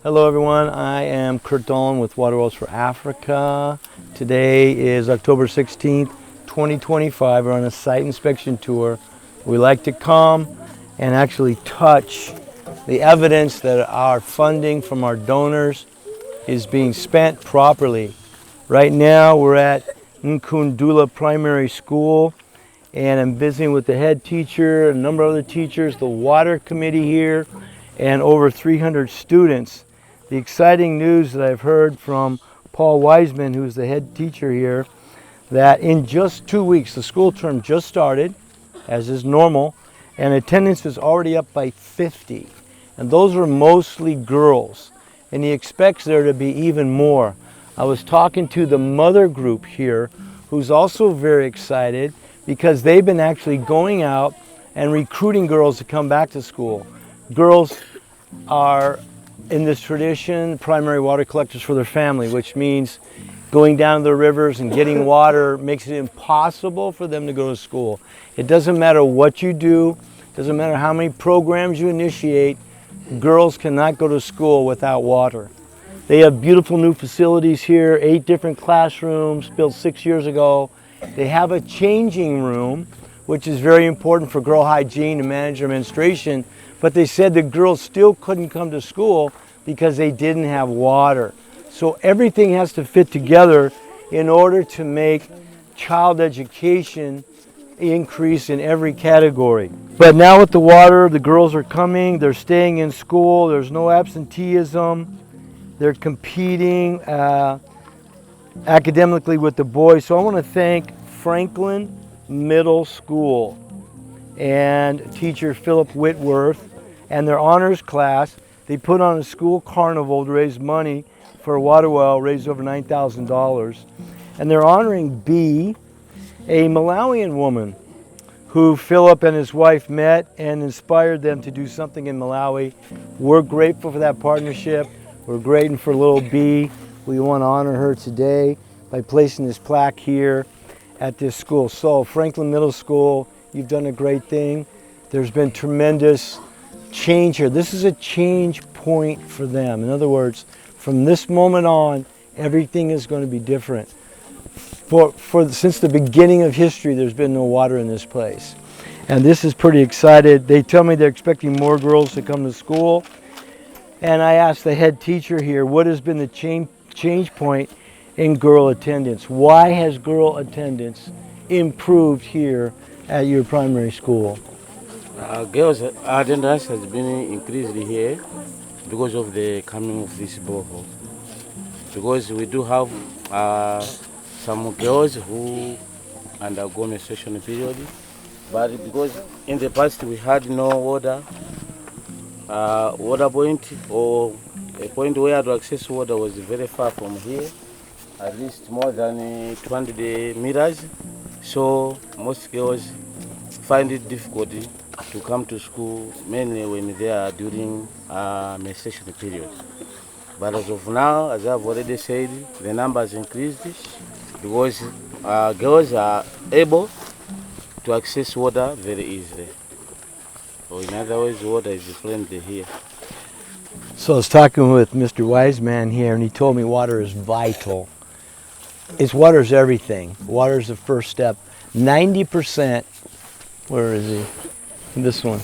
Hello everyone, I am Nkundala with Water Wells for Africa. Today is October 16th, 2025. We're on a site inspection tour. We like to come and actually touch the evidence that our funding from our donors is being spent properly. Right now we're at Nkundala Primary School and I'm visiting with the head teacher, a number of other teachers, the water committee here, and over 300 students. The exciting news that I've heard from Paul Wiseman, who's the head teacher here, that in just 2 weeks, the school term just started, as is normal, and attendance is already up by 50. And those are mostly girls, and he expects there to be even more. I was talking to the mother group here, who's also very excited because they've been actually going out and recruiting girls to come back to school. Girls are, in this tradition, primary water collectors for their family, which means going down to the rivers and getting water makes it impossible for them to go to school. It doesn't matter what you do, doesn't matter how many programs you initiate, girls cannot go to school without water. They have beautiful new facilities here, 8 different classrooms built 6 years ago. They have a changing room, which is very important for girl hygiene and manager administration, but they said the girls still couldn't come to school because they didn't have water. So everything has to fit together in order to make child education increase in every category. But now with the water, the girls are coming, they're staying in school, there's no absenteeism, they're competing academically with the boys. So I want to thank Franklin Middle School and teacher Philip Whitworth and their honors class. They put on a school carnival to raise money for a water well, raised over $9,000. And they're honoring B, a Malawian woman who Philip and his wife met and inspired them to do something in Malawi. We're grateful for that partnership. We're grateful for little B. We want to honor her today by placing this plaque here at this school. So Franklin Middle School, you've done a great thing. There's been tremendous change here. This is a change point for them. In other words, from this moment on, everything is going to be different. Since the beginning of history, there's been no water in this place. And this is pretty excited. They tell me they're expecting more girls to come to school. And I asked the head teacher here, what has been the change point in girl attendance? Why has girl attendance improved here at your primary school? Girls' attendance has been increased here because of the coming of this borehole. Because we do have some girls who undergo menstruation period, but because in the past we had no water point, or a point where to access water was very far from here, at least more than 200 meters. So most girls find it difficult to come to school, mainly when they are during menstruation period. But as of now, as I've already said, the numbers increased because girls are able to access water very easily. So in other words, water is friendly here. So I was talking with Mr. Wiseman here, and he told me water is vital. Water is everything. Water is the first step. 90%, where is he? This one.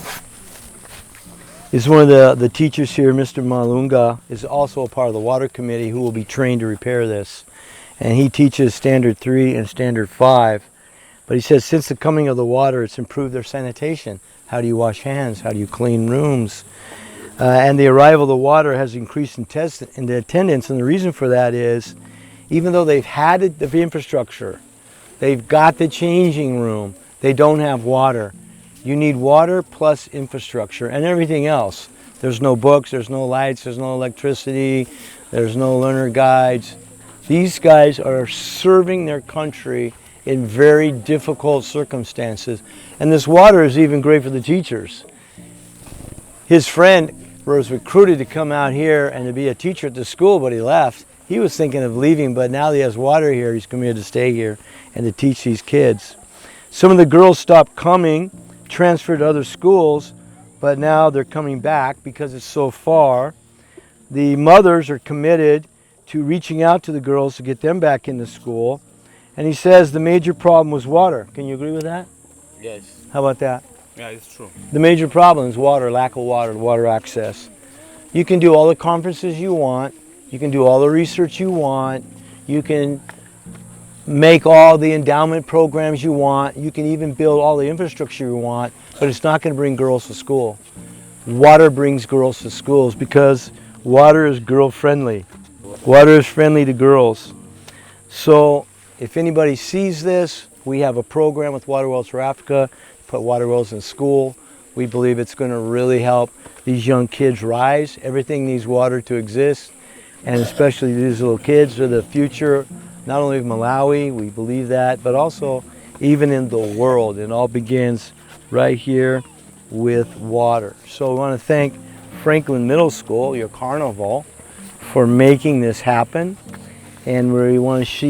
Is one of the teachers here, Mr. Malunga, is also a part of the water committee who will be trained to repair this. And he teaches Standard 3 and Standard 5. But he says since the coming of the water, it's improved their sanitation. How do you wash hands? How do you clean rooms? And the arrival of the water has increased in the attendance. And the reason for that is, even though they've had the infrastructure, they've got the changing room, they don't have water. You need water plus infrastructure and everything else. There's no books, there's no lights, there's no electricity, there's no learner guides. These guys are serving their country in very difficult circumstances. And this water is even great for the teachers. His friend was recruited to come out here and to be a teacher at the school, but he left. He was thinking of leaving, but now that he has water here, he's committed to stay here and to teach these kids. Some of the girls stopped coming, transferred to other schools, but now they're coming back because it's so far. The mothers are committed to reaching out to the girls to get them back into school. And he says the major problem was water. Can you agree with that? Yes. How about that? Yeah, it's true. The major problem is water, lack of water, water access. You can do all the conferences you want. You can do all the research you want. You can make all the endowment programs you want. You can even build all the infrastructure you want, but it's not going to bring girls to school. Water brings girls to schools because water is girl friendly. Water is friendly to girls. So if anybody sees this, we have a program with Water Wells for Africa to put water wells in school. We believe it's going to really help these young kids rise. Everything needs water to exist, and especially these little kids are the future, not only of Malawi, we believe that, but also even in the world. It all begins right here with water. So I want to thank Franklin Middle School, your carnival, for making this happen. And we want to show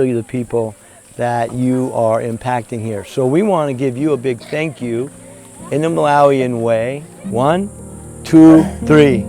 you the people that you are impacting here. So we want to give you a big thank you in the Malawian way. 1, 2, 3.